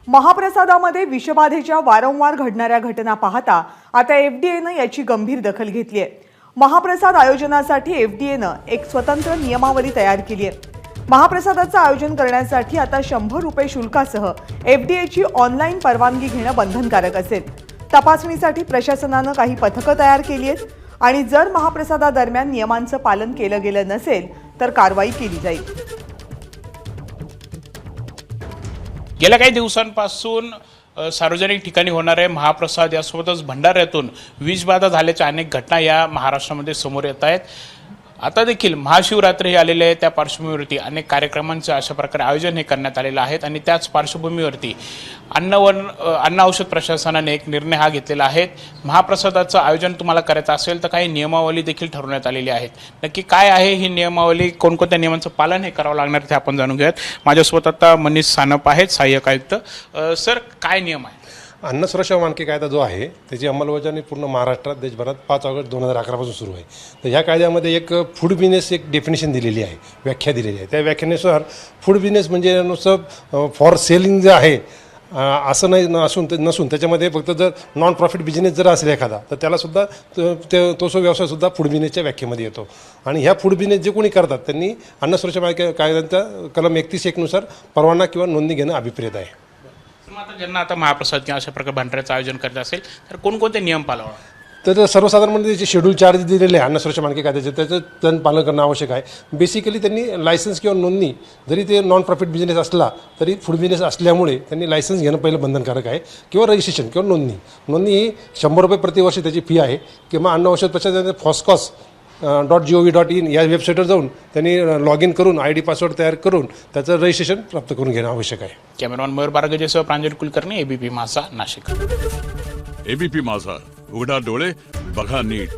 महाप्रसादामध्ये विषबाधेच्या वारंवार घडणाऱ्या घटना पाहता आता एफडीएनं याची गंभीर दखल घेतली आहे। महाप्रसाद आयोजनासाठी एफडीएनं एक स्वतंत्र नियमावली तयार केली आहे। महाप्रसादाचं आयोजन करण्यासाठी आता 100 रुपये शुल्कासह एफडीएची ऑनलाईन परवानगी घेणं बंधनकारक असेल। तपासणीसाठी प्रशासनानं काही पथकं तयार केली आहेत आणि जर महाप्रसादादरम्यान नियमांचं पालन केलं गेलं नसेल तर कारवाई केली जाईल। गेल्या काही दिवसांपासून सार्वजनिक ठिकाणी होणारे महाप्रसाद यासोबतच भंडाऱ्यातून विषबाधा झाल्याच्या अनेक घटना या महाराष्ट्रामध्ये समोर येत आहेत। आता देखील महाशिवरात्री ही आलेली आहे, त्या पार्श्वभूमीवरती अनेक कार्यक्रमांचं अशा प्रकारे आयोजन हे करण्यात आलेलं आहे आणि त्याच पार्श्वभूमीवरती अन्न औषध प्रशासनाने एक निर्णय हा घेतलेला आहे। महाप्रसादाचं आयोजन तुम्हाला करायचं असेल तर काही नियमावली देखील ठरवण्यात आलेली आहेत। नक्की काय आहे ही नियमावली, कोणकोणत्या नियमांचं पालन हे करावं लागणार ते आपण जाणून घेऊयात। माझ्यासोबत आता मनीष सानप आहेत, सहाय्यक आयुक्त। सर, काय नियम आहे? अन्न सुरक्षा मानके कायदा जो आहे त्याची अंमलबजावणी पूर्ण महाराष्ट्रात देशभरात 5 ऑगस्ट 2011 पासून सुरू आहे। तर ह्या कायद्यामध्ये एक फूड बिझनेस एक डेफिनेशन दिलेली आहे, व्याख्या दिलेली आहे। त्या व्याख्यानुसार फूड बिझनेस म्हणजे नुसतं फॉर सेलिंग जे आहे असं नाही नसून त्याच्यामध्ये फक्त जर नॉन प्रॉफिट बिझनेस जर असेल एखादा तर त्यालासुद्धा तो व्यवसायसुद्धा फूड बिझनेसच्या व्याख्येमध्ये येतो। आणि ह्या फूड बिझनेस जे कोणी करतात त्यांनी अन्न सुरक्षा मानके कायद्याचा कलम 31(1) नुसार परवाना किंवा नोंदणी घेणं अभिप्रेत आहे। आता ज्यांना आता महाप्रसाद किंवा अशा प्रकारे भंडाऱ्याचं आयोजन करायचं असेल तर कोणकोणते नियम पाळावे? तर सर्वसाधारणपणे त्याचे शेड्यूल 4 दिलेले आहे अन्न सुरक्षा मानके कायद्याचे, त्याचं त्यांनी पालन करणं आवश्यक आहे। बेसिकली त्यांनी लायसन्स किंवा नोंदणी जरी ते नॉन प्रॉफिट बिझनेस असला तरी फूड बिझनेस असल्यामुळे त्यांनी लायसन्स घेणं पहिलं बंधनकारक आहे किंवा रजिस्ट्रेशन किंवा नोंदणी ही 100 रुपये प्रतिवर्षी त्याची फी आहे। किंवा अन्न औषध प्रशासनाने foscos.gov.in या वेबसाईटवर जाऊन त्यांनी लॉग इन करून ID पासवर्ड तयार करून त्याचं रजिस्ट्रेशन प्राप्त करून घेणं आवश्यक आहे। कॅमेरामॅन मयूर बारगजेसह प्रांजल कुलकर्णी, एबीपी माझा, नाशिक। एबीपी माझा, उघडा डोळे बघा नीट।